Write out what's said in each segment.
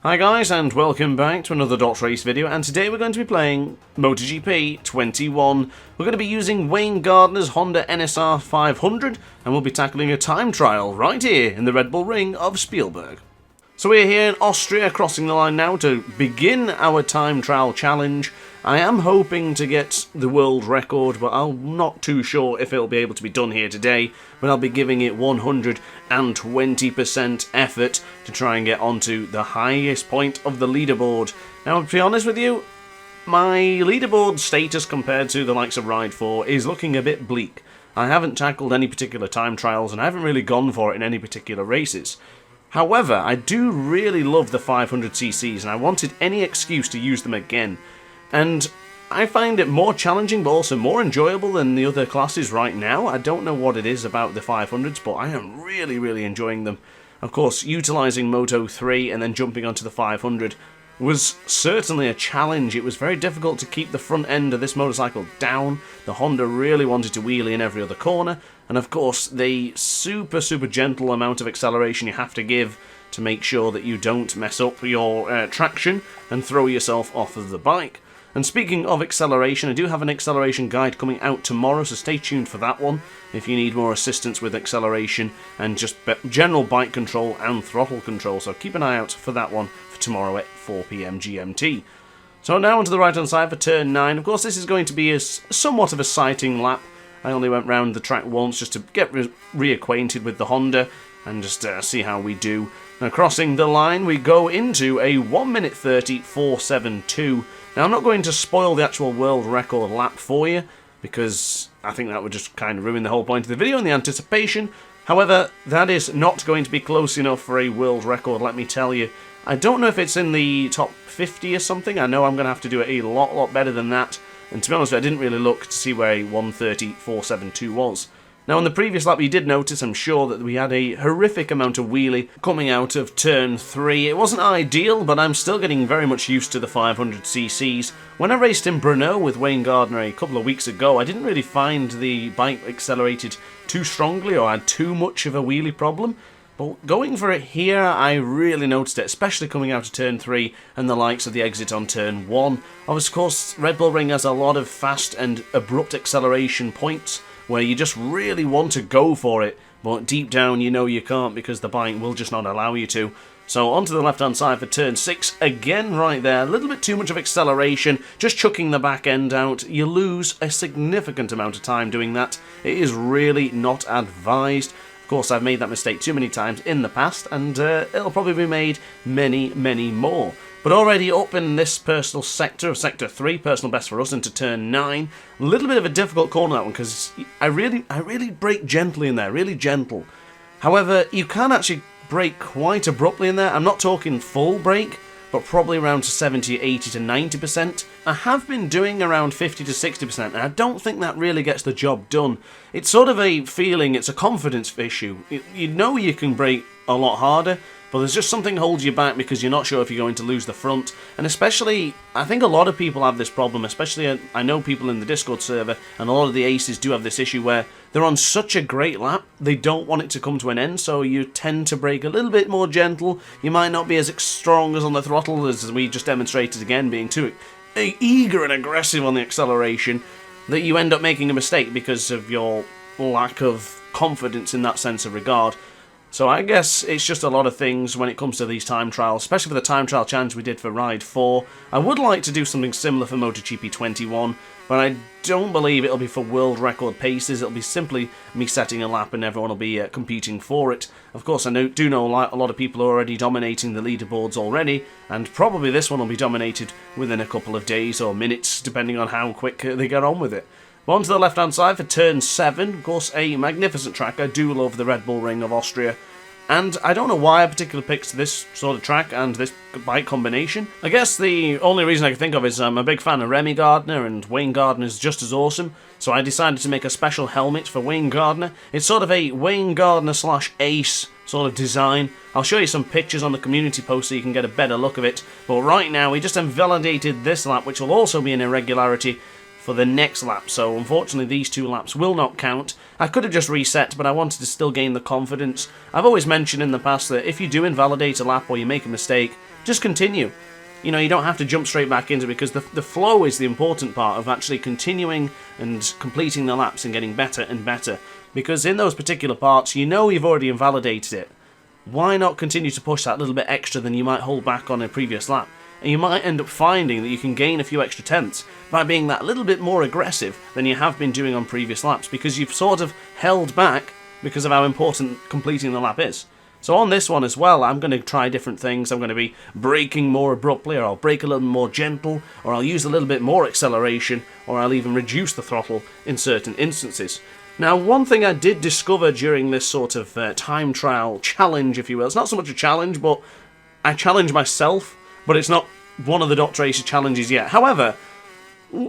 Hi guys, and welcome back to another DrAce video, and today we're going to be playing MotoGP 21. We're going to be using Wayne Gardner's Honda NSR 500, and we'll be tackling a time trial right here in the Red Bull Ring of Spielberg. So we're here in Austria, crossing the line now to begin our time trial challenge. I am hoping to get the world record, but I'm not too sure if it'll be able to be done here today, but I'll be giving it 120% effort to try and get onto the highest point of the leaderboard. Now, to be honest with you, my leaderboard status compared to the likes of Ride 4 is looking a bit bleak. I haven't tackled any particular time trials, and I haven't really gone for it in any particular races. However, I do really love the 500cc's, and I wanted any excuse to use them again. And I find it more challenging, but also more enjoyable than the other classes right now. I don't know what it is about the 500s, but I am really enjoying them. Of course, utilising Moto 3 and then jumping onto the 500 was certainly a challenge. It was very difficult to keep the front end of this motorcycle down. The Honda really wanted to wheelie in every other corner. And of course, the super gentle amount of acceleration you have to give to make sure that you don't mess up your traction and throw yourself off of the bike. And speaking of acceleration, I do have an acceleration guide coming out tomorrow, so stay tuned for that one if you need more assistance with acceleration and just general bike control and throttle control. So keep an eye out for that one for tomorrow at 4 PM GMT. So now onto the right hand side for turn 9. Of course, this is going to be somewhat of a sighting lap. I only went round the track once just to get reacquainted with the Honda and just see how we do. Now crossing the line, we go into a 1 minute 30 4.72. Now I'm not going to spoil the actual world record lap for you, because I think that would just kind of ruin the whole point of the video and the anticipation. However, that is not going to be close enough for a world record, let me tell you. I don't know if it's in the top 50 or something. I know I'm going to have to do it a lot better than that. And to be honest, I didn't really look to see where a 1:30 4.72 was. Now, on the previous lap, you did notice, I'm sure, that we had a horrific amount of wheelie coming out of turn 3. It wasn't ideal, but I'm still getting very much used to the 500cc's. When I raced in Brno with Wayne Gardner a couple of weeks ago, I didn't really find the bike accelerated too strongly or had too much of a wheelie problem. But going for it here, I really noticed it, especially coming out of turn 3 and the likes of the exit on turn 1. Of course, Red Bull Ring has a lot of fast and abrupt acceleration points, where you just really want to go for it, but deep down you know you can't because the bike will just not allow you to. So onto the left hand side for turn 6, again right there, a little bit too much of acceleration, just chucking the back end out. You lose a significant amount of time doing that. It is really not advised. Of course, I've made that mistake too many times in the past, and it'll probably be made many more. But already up in this personal sector of Sector 3, personal best for us, into turn 9. A little bit of a difficult corner, that one, because I really brake gently in there, really gentle. However, you can actually brake quite abruptly in there. I'm not talking full brake, but probably around 70, 80 to 90%. I have been doing around 50 to 60%, and I don't think that really gets the job done. It's sort of a feeling, it's a confidence issue. You know you can brake a lot harder, but there's just something holds you back because you're not sure if you're going to lose the front. And especially, I think a lot of people have this problem, especially I know people in the Discord server, and a lot of the aces do have this issue where they're on such a great lap, they don't want it to come to an end, so you tend to brake a little bit more gentle. You might not be as strong as on the throttle, as we just demonstrated again, being too eager and aggressive on the acceleration, that you end up making a mistake because of your lack of confidence in that sense of regard. So I guess it's just a lot of things when it comes to these time trials, especially for the time trial challenge we did for Ride 4. I would like to do something similar for MotoGP 21, but I don't believe it'll be for world record paces. It'll be simply me setting a lap and everyone will be competing for it. Of course, I do know a lot of people are already dominating the leaderboards already, and probably this one will be dominated within a couple of days or minutes, depending on how quick they get on with it. On to the left-hand side for turn 7, of course, a magnificent track. I do love the Red Bull Ring of Austria, and I don't know why I particularly picked this sort of track and this bike combination. I guess the only reason I can think of is I'm a big fan of Remy Gardner, and Wayne Gardner is just as awesome, so I decided to make a special helmet for Wayne Gardner. It's sort of a Wayne Gardner / Ace sort of design. I'll show you some pictures on the community post so you can get a better look of it, but right now we just invalidated this lap, which will also be an irregularity for the next lap, so unfortunately these two laps will not count. I could have just reset, but I wanted to still gain the confidence. I've always mentioned in the past that if you do invalidate a lap or you make a mistake, just continue. You know, you don't have to jump straight back into it, because the flow is the important part of actually continuing and completing the laps and getting better and better. Because in those particular parts, you know you've already invalidated it. Why not continue to push that little bit extra than you might hold back on a previous lap? And you might end up finding that you can gain a few extra tenths by being that little bit more aggressive than you have been doing on previous laps, because you've sort of held back because of how important completing the lap is. So on this one as well, I'm going to try different things. I'm going to be braking more abruptly, or I'll brake a little more gentle, or I'll use a little bit more acceleration, or I'll even reduce the throttle in certain instances. Now, one thing I did discover during this sort of time trial challenge, if you will, it's not so much a challenge, but I challenge myself, but it's not one of the DrAce challenges yet. However,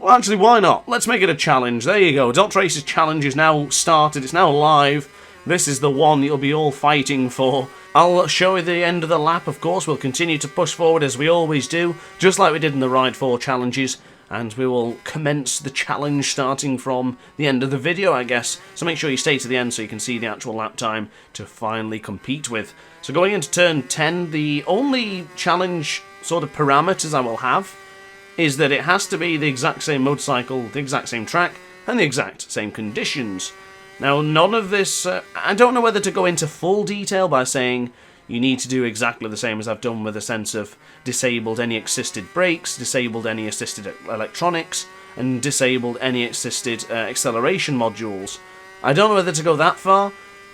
actually, why not? Let's make it a challenge. There you go. DrAce's challenge is now started. It's now live. This is the one you'll be all fighting for. I'll show you the end of the lap, of course. We'll continue to push forward as we always do, just like we did in the Ride 4 challenges. And we will commence the challenge starting from the end of the video, I guess. So make sure you stay to the end so you can see the actual lap time to finally compete with. So going into turn 10, the only challenge sort of parameters I will have is that it has to be the exact same motorcycle, the exact same track, and the exact same conditions. Now, none of this, I don't know whether to go into full detail by saying you need to do exactly the same as I've done with a sense of disabled any assisted brakes, disabled any assisted electronics, and disabled any assisted acceleration modules. I don't know whether to go that far.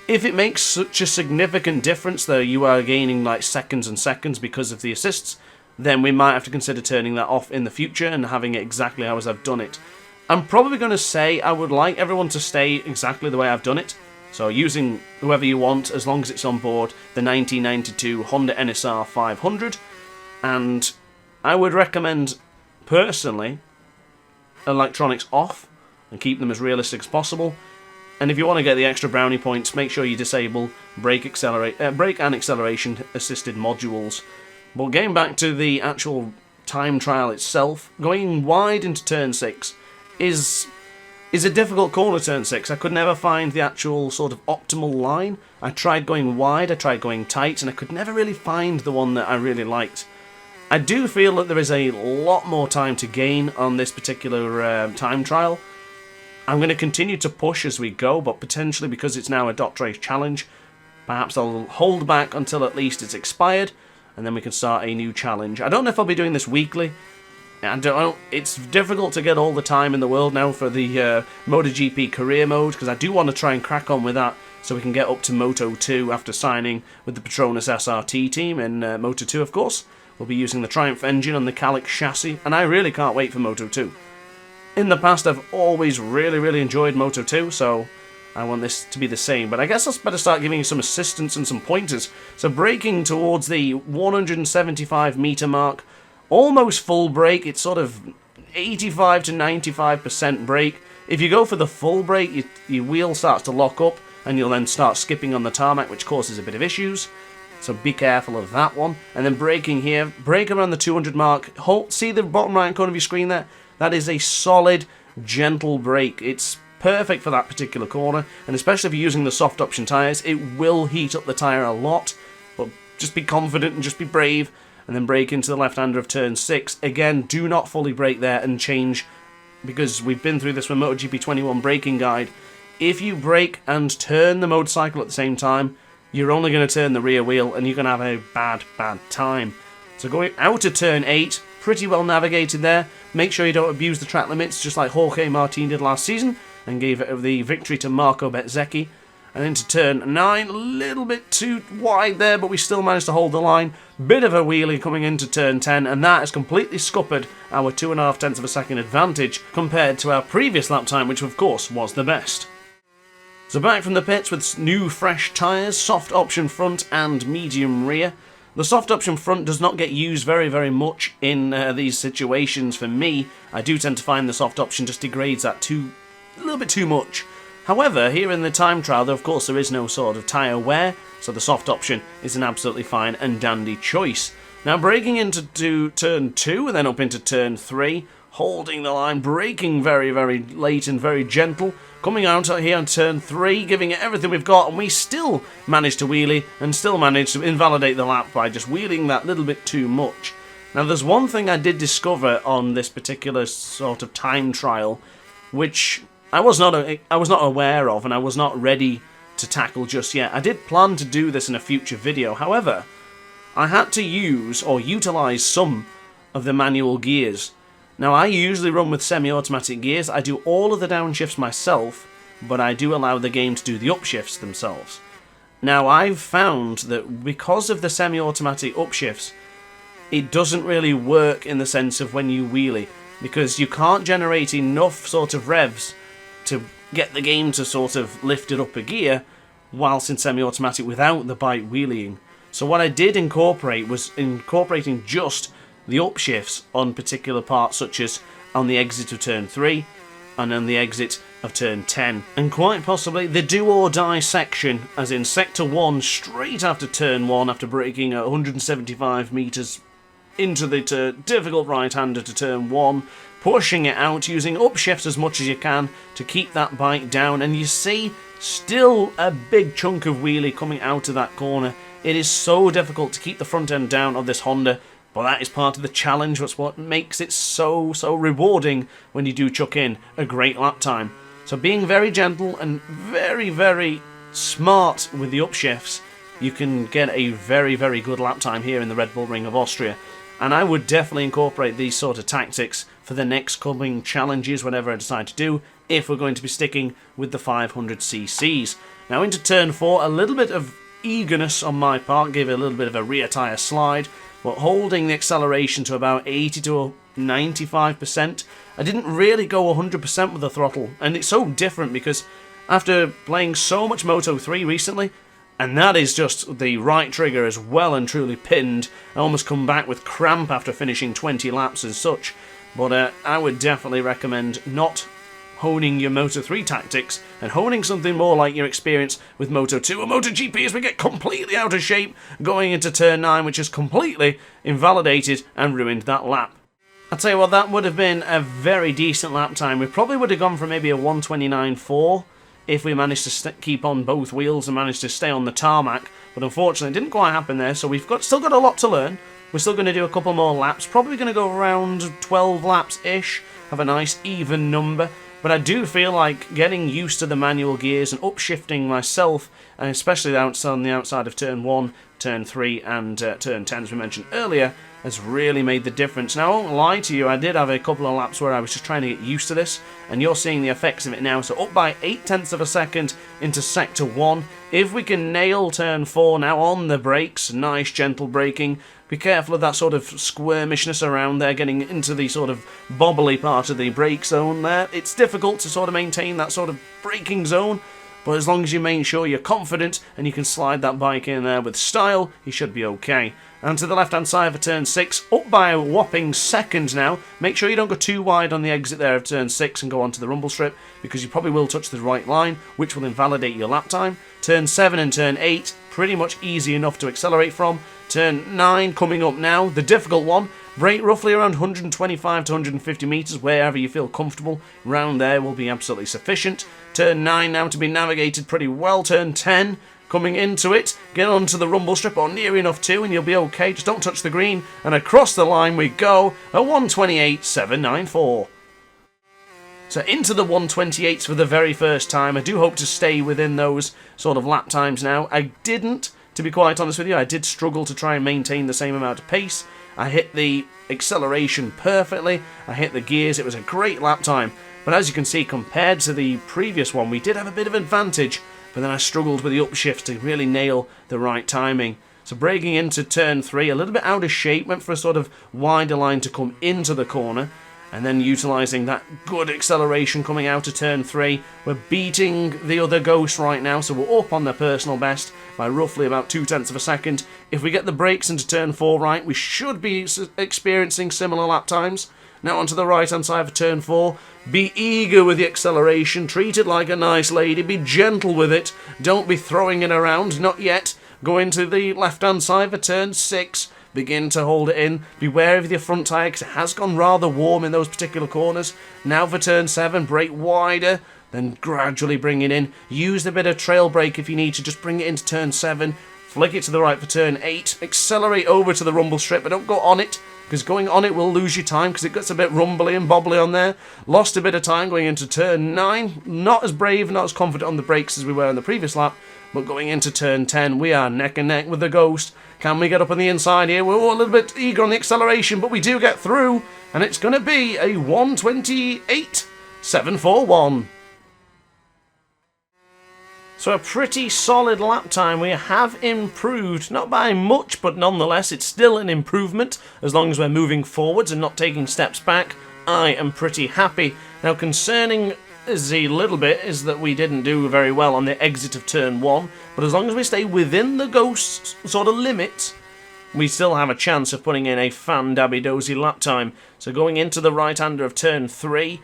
If it makes such a significant difference, though, you are gaining like seconds and seconds because of the assists, then we might have to consider turning that off in the future and having it exactly how as I've done it. I'm probably going to say I would like everyone to stay exactly the way I've done it. So using whoever you want, as long as it's on board the 1992 Honda NSR 500. And I would recommend, personally, electronics off and keep them as realistic as possible. And if you want to get the extra brownie points, make sure you disable brake and acceleration assisted modules. But getting back to the actual time trial itself, going wide into turn 6 is a difficult corner, turn 6. I could never find the actual sort of optimal line. I tried going wide, I tried going tight, and I could never really find the one that I really liked. I do feel that there is a lot more time to gain on this particular time trial. I'm going to continue to push as we go, but potentially because it's now a DrAce challenge, perhaps I'll hold back until at least it's expired, and then we can start a new challenge. I don't know if I'll be doing this weekly. I don't know, it's difficult to get all the time in the world now for the MotoGP career mode, because I do want to try and crack on with that so we can get up to Moto 2 after signing with the Petronas SRT team in Moto 2, of course. We'll be using the Triumph engine on the Calyx chassis, and I really can't wait for Moto 2. In the past, I've always really enjoyed Moto 2, so I want this to be the same. But I guess I'll better start giving you some assistance and some pointers. So braking towards the 175 meter mark, almost full brake, it's sort of 85 to 95% brake. If you go for the full brake, your wheel starts to lock up, and you'll then start skipping on the tarmac, which causes a bit of issues. So be careful of that one. And then braking here, brake around the 200 mark. See the bottom right corner of your screen there? That is a solid, gentle brake. It's perfect for that particular corner, and especially if you're using the soft option tyres, it will heat up the tyre a lot. But just be confident and just be brave. And then brake into the left-hander of turn 6. Again, do not fully brake there and change, because we've been through this with MotoGP 21 braking guide. If you brake and turn the motorcycle at the same time, you're only going to turn the rear wheel, and you're going to have a bad time. So going out of turn 8, pretty well navigated there. Make sure you don't abuse the track limits, just like Jorge Martin did last season, and gave it the victory to Marco Bezzecchi. And into turn 9, a little bit too wide there, but we still managed to hold the line. Bit of a wheelie coming into turn 10, and that has completely scuppered our 2.5 tenths of a second advantage compared to our previous lap time, which of course was the best. So back from the pits with new fresh tyres, soft option front and medium rear. The soft option front does not get used very much in these situations for me. I do tend to find the soft option just degrades that a little bit too much. However, here in the time trial, of course, there is no sort of tyre wear, so the soft option is an absolutely fine and dandy choice. Now, braking into turn 2 and then up into turn 3, holding the line, braking very late and very gentle, coming out here on turn 3, giving it everything we've got, and we still managed to wheelie and still managed to invalidate the lap by just wheeling that little bit too much. Now, there's one thing I did discover on this particular sort of time trial, which I was not aware of and I was not ready to tackle just yet. I did plan to do this in a future video. However, I had to use or utilize some of the manual gears. Now, I usually run with semi-automatic gears. I do all of the downshifts myself, but I do allow the game to do the upshifts themselves. Now, I've found that because of the semi-automatic upshifts, it doesn't really work in the sense of when you wheelie, because you can't generate enough sort of revs to get the game to sort of lift it up a gear whilst in semi-automatic without the bike wheeling. So what I did incorporate was incorporating just the upshifts on particular parts, such as on the exit of turn 3 and on the exit of turn 10. And quite possibly the do or die section, as in sector 1 straight after turn 1 after braking at 175 metres into the difficult right-hander to turn 1, pushing it out, using upshifts as much as you can to keep that bike down, and you see still a big chunk of wheelie coming out of that corner. It is so difficult to keep the front end down of this Honda, but that is part of the challenge. That's what makes it so rewarding when you do chuck in a great lap time. So being very gentle and very smart with the upshifts, you can get a very good lap time here in the Red Bull Ring of Austria. And I would definitely incorporate these sort of tactics for the next coming challenges, whatever I decide to do, if we're going to be sticking with the 500cc's. Now into turn 4, a little bit of eagerness on my part, gave it a little bit of a rear tyre slide, but holding the acceleration to about 80 to 95%. I didn't really go 100% with the throttle, and it's so different because after playing so much Moto 3 recently, and that is just the right trigger is well and truly pinned. I almost come back with cramp after finishing 20 laps as such. But I would definitely recommend not honing your Moto 3 tactics and honing something more like your experience with Moto 2 or MotoGP as we get completely out of shape going into turn 9, which has completely invalidated and ruined that lap. I'll tell you what, that would have been a very decent lap time. We probably would have gone for maybe a 1:29.4 if we managed to keep on both wheels and managed to stay on the tarmac, but unfortunately it didn't quite happen there, so we've still got a lot to learn. We're still going to do a couple more laps, probably going to go around 12 laps-ish, have a nice even number, but I do feel like getting used to the manual gears and upshifting myself, and especially on the outside of turn 1, turn 3 and turn 10 as we mentioned earlier, has really made the difference. Now, I won't lie to you, I did have a couple of laps where I was just trying to get used to this, and you're seeing the effects of it now. So up by 0.8 of a second into sector 1. If we can nail turn 4 now on the brakes, nice gentle braking, be careful of that sort of squirmishness around there, getting into the sort of bobbly part of the brake zone there. It's difficult to sort of maintain that sort of braking zone, but as long as you make sure you're confident and you can slide that bike in there with style, you should be okay. And to the left-hand side for turn 6, up by a whopping second now. Make sure you don't go too wide on the exit there of turn 6 and go onto the rumble strip, because you probably will touch the right line, which will invalidate your lap time. Turn 7 and turn 8, pretty much easy enough to accelerate from. Turn 9 coming up now, the difficult one. Brake roughly around 125 to 150 metres, wherever you feel comfortable. Round there will be absolutely sufficient. Turn 9 now to be navigated pretty well. Turn 10 coming into it, get onto the rumble strip or near enough to, and you'll be okay. Just don't touch the green, and across the line we go at 1:28.794. So into the 1:28s for the very first time. I do hope to stay within those sort of lap times now. I didn't, to be quite honest with you. I did struggle to try and maintain the same amount of pace. I hit the acceleration perfectly. I hit the gears. It was a great lap time. But as you can see, compared to the previous one, we did have a bit of advantage. But then I struggled with the upshifts to really nail the right timing. So braking into turn 3, a little bit out of shape, went for a sort of wider line to come into the corner, and then utilising that good acceleration coming out of turn 3. We're beating the other Ghost right now, so we're up on their personal best by roughly about 0.2 of a second. If we get the brakes into turn 4 right, we should be experiencing similar lap times. Now onto the right-hand side for turn 4. Be eager with the acceleration. Treat it like a nice lady. Be gentle with it. Don't be throwing it around. Not yet. Go into the left-hand side for turn 6. Begin to hold it in. Beware of your front tyre because it has gone rather warm in those particular corners. Now for turn 7. Brake wider. then gradually bring it in. Use a bit of trail brake if you need to, just bring it into turn 7, flick it to the right for turn 8, accelerate over to the rumble strip, but don't go on it, because going on it will lose you time, because it gets a bit rumbly and bobbly on there. Lost a bit of time going into turn 9, not as brave, not as confident on the brakes as we were in the previous lap, but going into turn 10, we are neck and neck with the Ghost. Can we get up on the inside here? We're all a little bit eager on the acceleration, but we do get through, and it's going to be a 1:28.741. So a pretty solid lap time. We have improved, not by much, but nonetheless, it's still an improvement, as long as we're moving forwards and not taking steps back. I am pretty happy. Now, concerning a little bit is that we didn't do very well on the exit of turn 1, but as long as we stay within the Ghost's sort of limits, we still have a chance of putting in a fan-dabby-dozy lap time. So going into the right-hander of turn 3,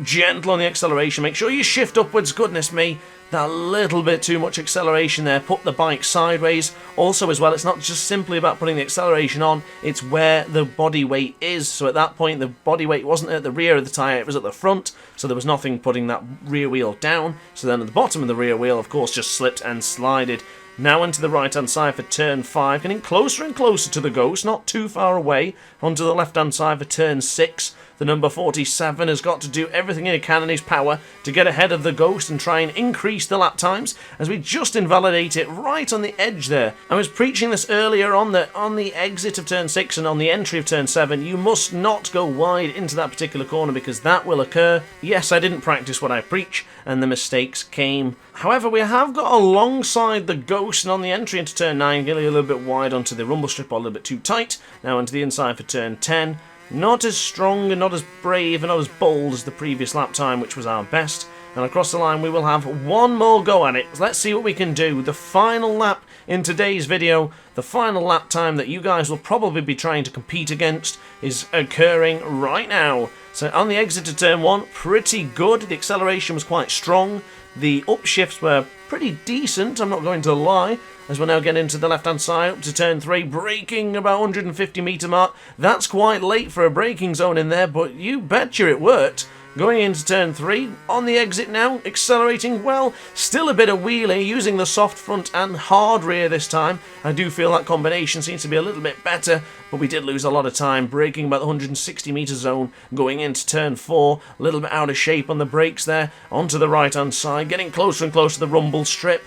gentle on the acceleration, make sure you shift upwards, goodness me, that little bit too much acceleration there, put the bike sideways. Also as well, it's not just simply about putting the acceleration on, it's where the body weight is. So at that point the body weight wasn't at the rear of the tyre, it was at the front, so there was nothing putting that rear wheel down. So then at the bottom of the rear wheel, of course, just slipped and slided. Now into the right hand side for turn 5, getting closer and closer to the Ghost, not too far away. Onto the left hand side for turn 6. The number 47 has got to do everything he can in his power to get ahead of the Ghost and try and increase the lap times, as we just invalidate it right on the edge there. I was preaching this earlier on that on the exit of turn 6 and on the entry of turn 7, you must not go wide into that particular corner, because that will occur. Yes, I didn't practice what I preach, and the mistakes came. However, we have got alongside the Ghost, and on the entry into turn 9, getting a little bit wide onto the rumble strip, or a little bit too tight. Now onto the inside for turn 10. Not as strong and not as brave and not as bold as the previous lap time, which was our best. And across the line we will have one more go at it. Let's see what we can do. The final lap in today's video, the final lap time that you guys will probably be trying to compete against, is occurring right now. So on the exit to turn 1, pretty good. The acceleration was quite strong. The upshifts were pretty decent, I'm not going to lie, as we're now getting into the left-hand side, up to turn 3, braking about 150 metre mark. That's quite late for a braking zone in there, but you betcha it worked. Going into turn 3, on the exit now, accelerating well, still a bit of wheelie, using the soft front and hard rear this time. I do feel that combination seems to be a little bit better, but we did lose a lot of time, braking about the 160 metre zone, going into turn 4, a little bit out of shape on the brakes there, onto the right-hand side, getting closer and closer to the rumble strip.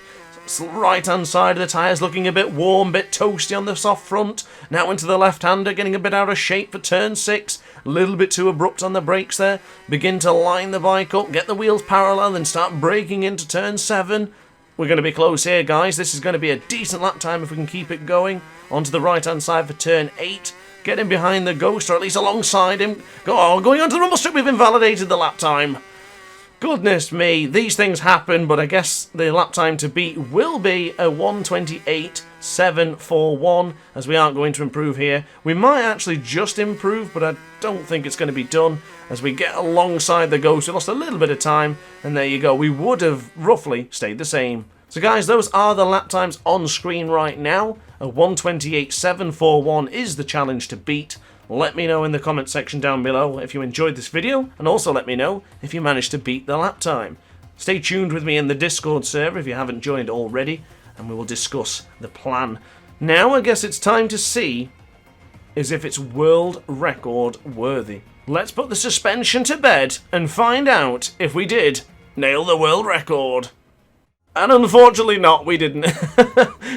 Right hand side of the tyres looking a bit warm, bit toasty on the soft front. Now into the left hander, getting a bit out of shape for turn 6. A little bit too abrupt on the brakes there. Begin to line the bike up, get the wheels parallel, then start braking into turn 7. We're going to be close here, guys. This is going to be a decent lap time if we can keep it going. Onto the right hand side for turn 8. Getting behind the Ghost, or at least alongside him. Going onto the rumble strip, we've invalidated the lap time. Goodness me, these things happen, but I guess the lap time to beat will be a 1:28.741, as we aren't going to improve here. We might actually just improve, but I don't think it's going to be done. As we get alongside the Ghost, we lost a little bit of time, and there you go, we would have roughly stayed the same. So guys, those are the lap times on screen right now. A 1:28.741 is the challenge to beat. Let me know in the comment section down below if you enjoyed this video, and also let me know if you managed to beat the lap time. Stay tuned with me in the Discord server if you haven't joined already, and we will discuss the plan. Now I guess it's time to see as if it's world record worthy. Let's put the suspension to bed and find out if we did nail the world record. And unfortunately not, we didn't.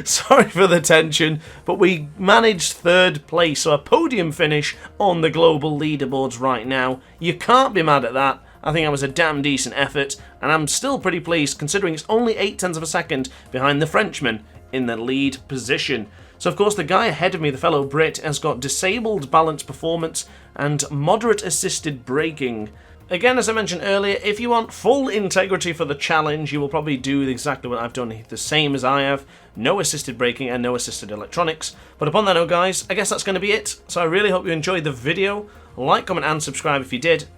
Sorry for the tension, but we managed 3rd place, so a podium finish on the global leaderboards right now. You can't be mad at that. I think that was a damn decent effort, and I'm still pretty pleased considering it's only 0.8 of a second behind the Frenchman in the lead position. So of course the guy ahead of me, the fellow Brit, has got disabled balance performance and moderate assisted braking. Again, as I mentioned earlier, if you want full integrity for the challenge, you will probably do exactly what I've done, the same as I have. No assisted braking and no assisted electronics. But upon that note, guys, I guess that's going to be it. So I really hope you enjoyed the video. Like, comment and subscribe if you did.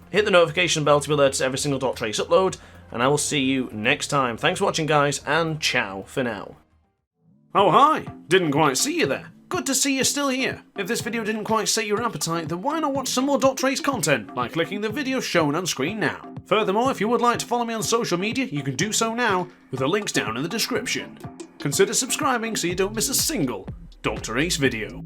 Hit the notification bell to be alerted to every single DrAce upload. And I will see you next time. Thanks for watching, guys, and ciao for now. Oh, hi. Didn't quite see you there. good to see you're still here. If this video didn't quite sate your appetite, then why not watch some more DrAce content by clicking the video shown on screen now. Furthermore, if you would like to follow me on social media, you can do so now, with the links down in the description. Consider subscribing so you don't miss a single DrAce video.